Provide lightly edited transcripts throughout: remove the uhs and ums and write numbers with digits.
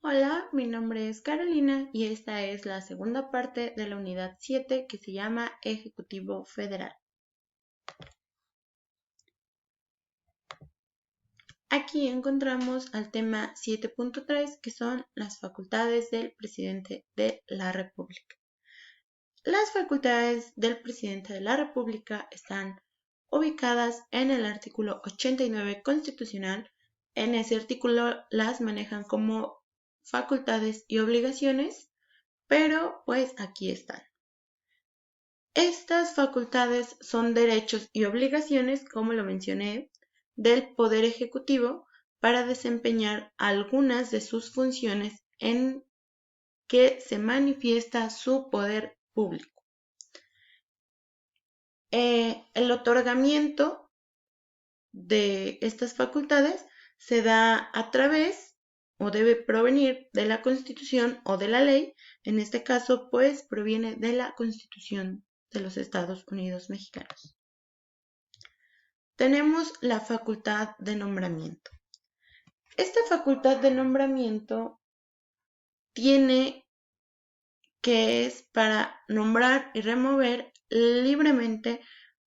Hola, mi nombre es Carolina y esta es la segunda parte de la unidad 7 que se llama Ejecutivo Federal. Aquí encontramos al tema 7.3 que son las facultades del presidente de la República. Las facultades del presidente de la República están ubicadas en el artículo 89 constitucional. En ese artículo las manejan como facultades y obligaciones, pero pues aquí están. Estas facultades son derechos y obligaciones, como lo mencioné, del Poder Ejecutivo para desempeñar algunas de sus funciones en que se manifiesta su poder público. El otorgamiento de estas facultades se da a través o debe provenir de la Constitución o de la ley. En este caso, pues proviene de la Constitución de los Estados Unidos mexicanos. Tenemos la facultad de nombramiento. Esta facultad de nombramiento tiene que es para nombrar y remover libremente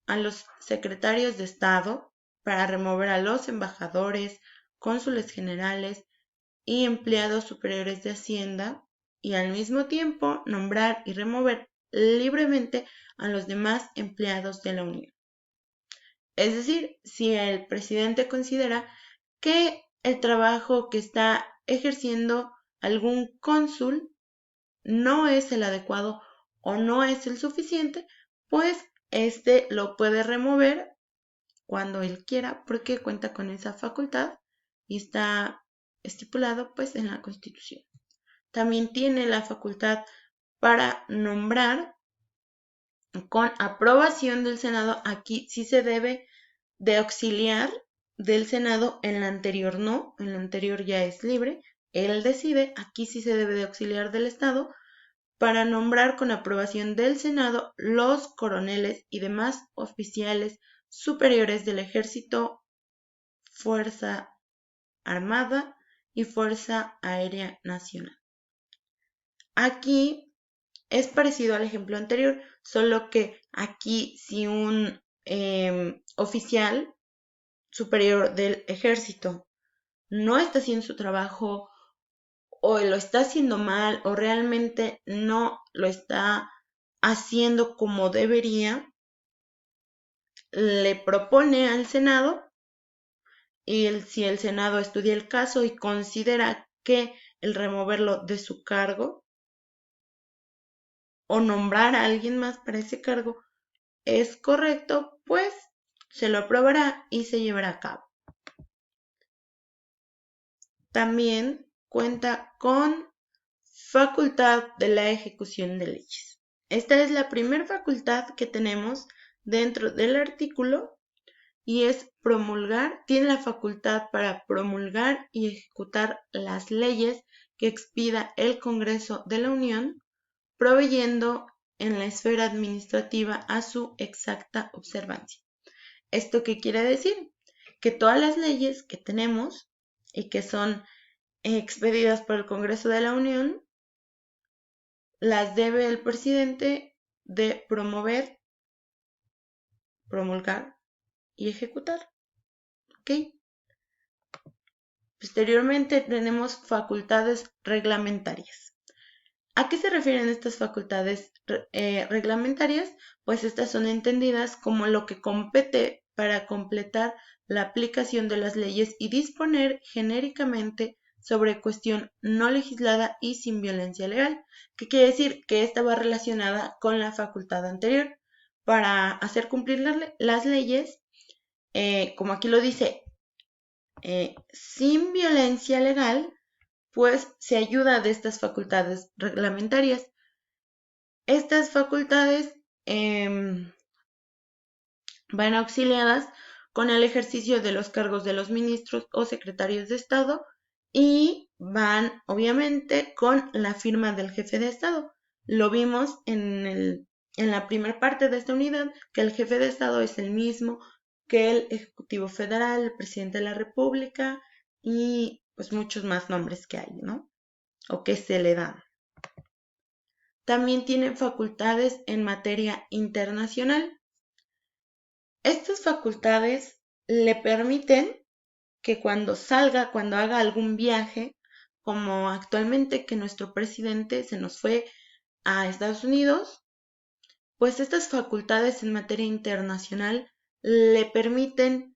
a los secretarios de Estado, para remover a los embajadores, cónsules generales y empleados superiores de Hacienda, y al mismo tiempo nombrar y remover libremente a los demás empleados de la Unión. Es decir, si el presidente considera que el trabajo que está ejerciendo algún cónsul no es el adecuado o no es el suficiente, pues este lo puede remover cuando él quiera porque cuenta con esa facultad y está estipulado pues en la Constitución. También tiene la facultad para nombrar con aprobación del Senado. Aquí sí se debe de auxiliar del Senado, en la anterior no, en la anterior ya es libre, él decide. Aquí sí se debe de auxiliar del Estado para nombrar con aprobación del Senado los coroneles y demás oficiales superiores del Ejército, Fuerza Armada y Fuerza Aérea Nacional. Aquí es parecido al ejemplo anterior, solo que aquí si un oficial superior del ejército no está haciendo su trabajo o lo está haciendo mal o realmente no lo está haciendo como debería, le propone al Senado y si el Senado estudia el caso y considera que el removerlo de su cargo o nombrar a alguien más para ese cargo es correcto, pues se lo aprobará y se llevará a cabo. También cuenta con facultad de la ejecución de leyes. Esta es la primera facultad que tenemos dentro del artículo y es promulgar. Tiene la facultad para promulgar y ejecutar las leyes que expida el Congreso de la Unión, proveyendo en la esfera administrativa a su exacta observancia. ¿Esto qué quiere decir? Que todas las leyes que tenemos y que son expedidas por el Congreso de la Unión las debe el presidente de promover, promulgar y ejecutar. ¿Ok? Posteriormente tenemos facultades reglamentarias. ¿A qué se refieren estas facultades reglamentarias? Pues estas son entendidas como lo que compete para completar la aplicación de las leyes y disponer genéricamente sobre cuestión no legislada y sin violencia legal. ¿Qué quiere decir? Que esta va relacionada con la facultad anterior. Para hacer cumplir las leyes, como aquí lo dice, sin violencia legal, pues se ayuda de estas facultades reglamentarias. Estas facultades van auxiliadas con el ejercicio de los cargos de los ministros o secretarios de Estado y van obviamente con la firma del jefe de Estado. Lo vimos en la primera parte de esta unidad, que el jefe de Estado es el mismo que el Ejecutivo Federal, el presidente de la República y pues muchos más nombres que hay, ¿no? o que se le dan. También tiene facultades en materia internacional. Estas facultades le permiten que cuando salga, cuando haga algún viaje, como actualmente que nuestro presidente se nos fue a Estados Unidos, pues estas facultades en materia internacional le permiten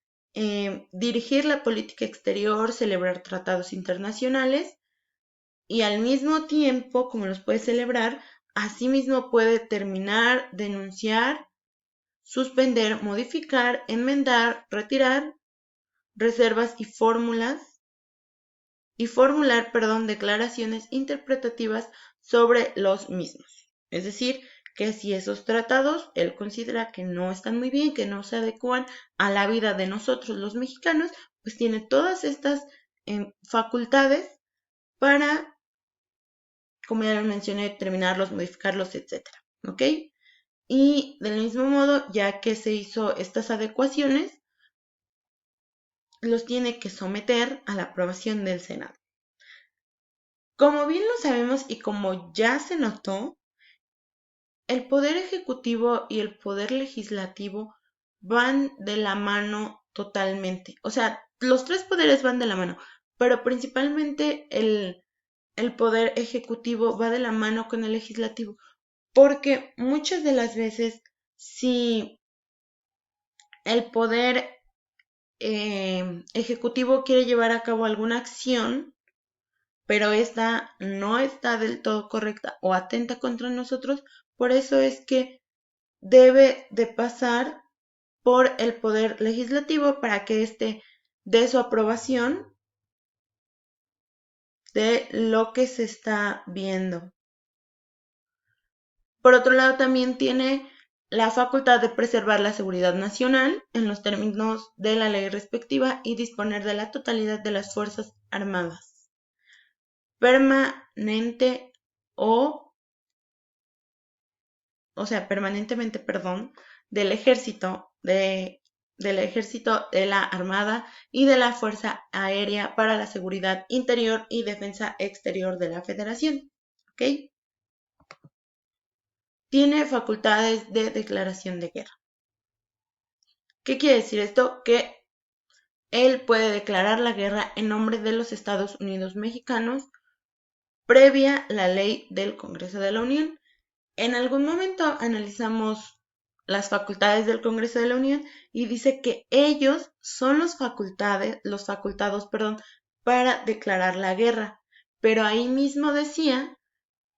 dirigir la política exterior, celebrar tratados internacionales y al mismo tiempo, como los puede celebrar, asimismo puede terminar, denunciar, suspender, modificar, enmendar, retirar reservas y formular, declaraciones interpretativas sobre los mismos. Es decir, que si esos tratados él considera que no están muy bien, que no se adecúan a la vida de nosotros los mexicanos, pues tiene todas estas facultades para, como ya lo mencioné, terminarlos, modificarlos, etc. ¿Ok? Y del mismo modo, ya que se hizo estas adecuaciones, los tiene que someter a la aprobación del Senado. Como bien lo sabemos y como ya se notó, el poder ejecutivo y el poder legislativo van de la mano totalmente. O sea, los tres poderes van de la mano, pero principalmente el poder ejecutivo va de la mano con el legislativo, porque muchas de las veces si el poder ejecutivo quiere llevar a cabo alguna acción, pero esta no está del todo correcta o atenta contra nosotros, por eso es que debe de pasar por el poder legislativo para que éste dé su aprobación de lo que se está viendo. Por otro lado, también tiene la facultad de preservar la seguridad nacional en los términos de la ley respectiva y disponer de la totalidad de las Fuerzas Armadas, permanentemente, del ejército, de la Armada y de la Fuerza Aérea para la seguridad interior y defensa exterior de la Federación. ¿Ok? Tiene facultades de declaración de guerra. ¿Qué quiere decir esto? Que él puede declarar la guerra en nombre de los Estados Unidos mexicanos previa la ley del Congreso de la Unión. En algún momento analizamos las facultades del Congreso de la Unión y dice que ellos son los facultados, para declarar la guerra. Pero ahí mismo decía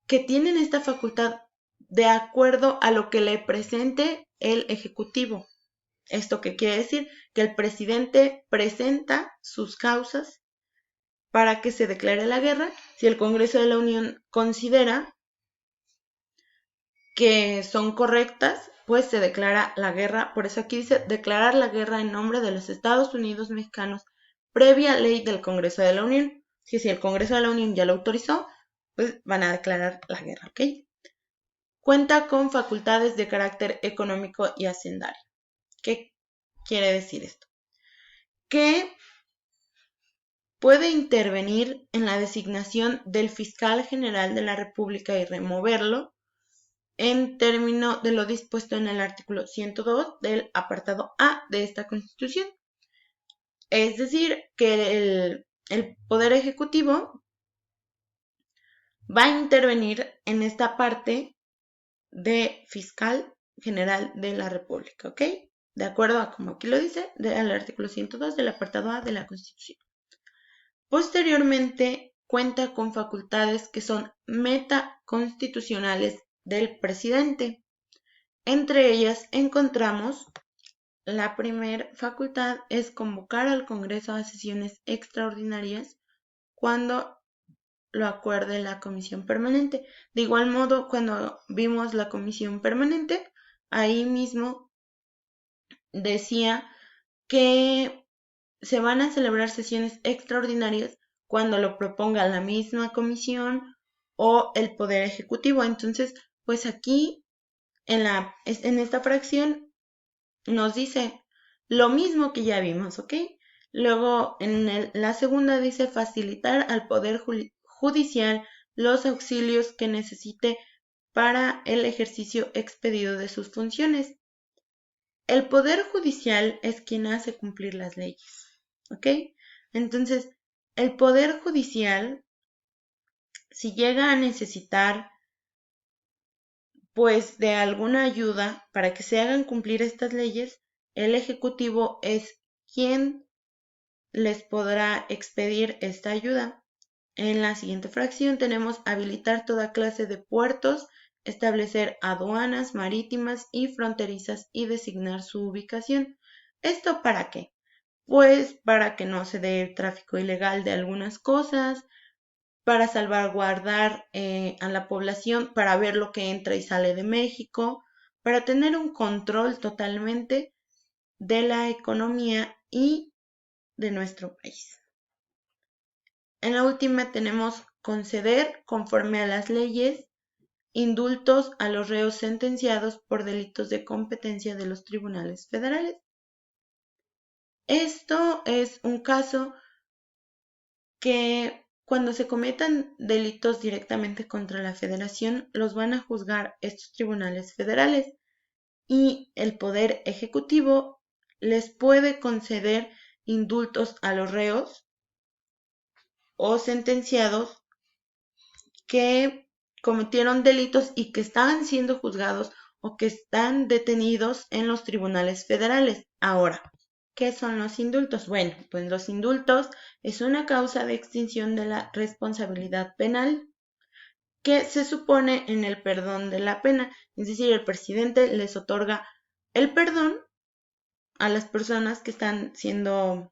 que tienen esta facultad de acuerdo a lo que le presente el Ejecutivo. ¿Esto qué quiere decir? Que el presidente presenta sus causas para que se declare la guerra. Si el Congreso de la Unión considera que son correctas, pues se declara la guerra. Por eso aquí dice declarar la guerra en nombre de los Estados Unidos mexicanos previa ley del Congreso de la Unión. Si el Congreso de la Unión ya lo autorizó, pues van a declarar la guerra, ¿ok? Cuenta con facultades de carácter económico y hacendario. ¿Qué quiere decir esto? Que puede intervenir en la designación del fiscal general de la República y removerlo en término de lo dispuesto en el artículo 102 del apartado A de esta Constitución. Es decir, que el Poder Ejecutivo va a intervenir en esta parte de fiscal general de la República, ¿ok? De acuerdo a como aquí lo dice, al artículo 102 del apartado A de la Constitución. Posteriormente, cuenta con facultades que son metaconstitucionales del presidente. Entre ellas encontramos la primera facultad es convocar al Congreso a sesiones extraordinarias cuando lo acuerde la comisión permanente. De igual modo, cuando vimos la comisión permanente, ahí mismo decía que se van a celebrar sesiones extraordinarias cuando lo proponga la misma comisión o el Poder Ejecutivo. Entonces, pues aquí en esta fracción nos dice lo mismo que ya vimos, ¿ok? Luego en la segunda dice facilitar al Poder Judicial los auxilios que necesite para el ejercicio expedido de sus funciones. El Poder Judicial es quien hace cumplir las leyes, ¿ok? Entonces, el Poder Judicial, si llega a necesitar, pues, de alguna ayuda para que se hagan cumplir estas leyes, el Ejecutivo es quien les podrá expedir esta ayuda. En la siguiente fracción tenemos habilitar toda clase de puertos, establecer aduanas marítimas y fronterizas y designar su ubicación. ¿Esto para qué? Pues para que no se dé tráfico ilegal de algunas cosas, para salvaguardar a la población, para ver lo que entra y sale de México, para tener un control totalmente de la economía y de nuestro país. En la última tenemos conceder, conforme a las leyes, indultos a los reos sentenciados por delitos de competencia de los tribunales federales. Esto es un caso que cuando se cometan delitos directamente contra la federación, los van a juzgar estos tribunales federales y el Poder Ejecutivo les puede conceder indultos a los reos o sentenciados que cometieron delitos y que estaban siendo juzgados o que están detenidos en los tribunales federales. Ahora, ¿qué son los indultos? Bueno, pues los indultos es una causa de extinción de la responsabilidad penal que se supone en el perdón de la pena. Es decir, el presidente les otorga el perdón a las personas que están siendo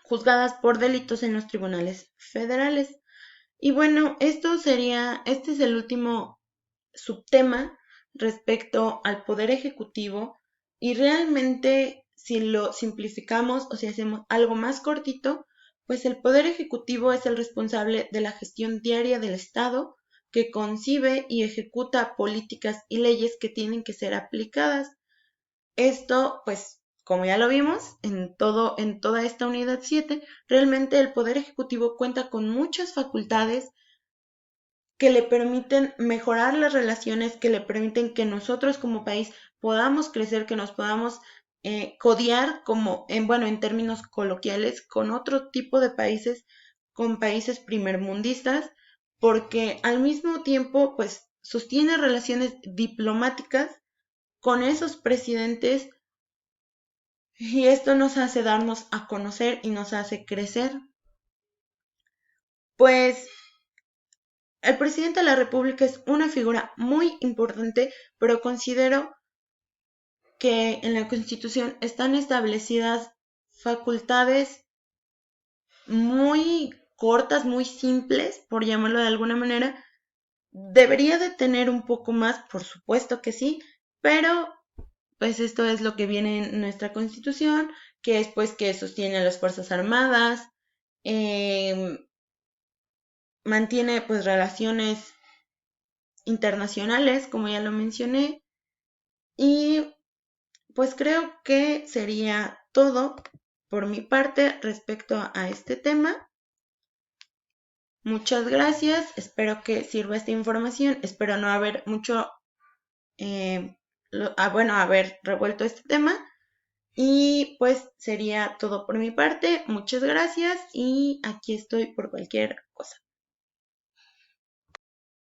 juzgadas por delitos en los tribunales federales. Y bueno, este es el último subtema respecto al Poder Ejecutivo y realmente si lo simplificamos o si hacemos algo más cortito, pues el Poder Ejecutivo es el responsable de la gestión diaria del Estado que concibe y ejecuta políticas y leyes que tienen que ser aplicadas. Esto, pues, como ya lo vimos en toda esta unidad 7, realmente el Poder Ejecutivo cuenta con muchas facultades que le permiten mejorar las relaciones, que le permiten que nosotros como país podamos crecer, que nos podamos codear como, en términos coloquiales, con otro tipo de países, con países primermundistas, porque al mismo tiempo, pues, sostiene relaciones diplomáticas con esos presidentes y esto nos hace darnos a conocer y nos hace crecer. Pues el presidente de la República es una figura muy importante, pero considero que en la Constitución están establecidas facultades muy cortas, muy simples, por llamarlo de alguna manera. Debería de tener un poco más, por supuesto que sí, pero pues esto es lo que viene en nuestra Constitución, que es pues que sostiene a las Fuerzas Armadas, mantiene pues relaciones internacionales, como ya lo mencioné, y pues creo que sería todo por mi parte respecto a este tema. Muchas gracias, espero que sirva esta información, espero no haber haber revuelto este tema y pues sería todo por mi parte. Muchas gracias y aquí estoy por cualquier cosa.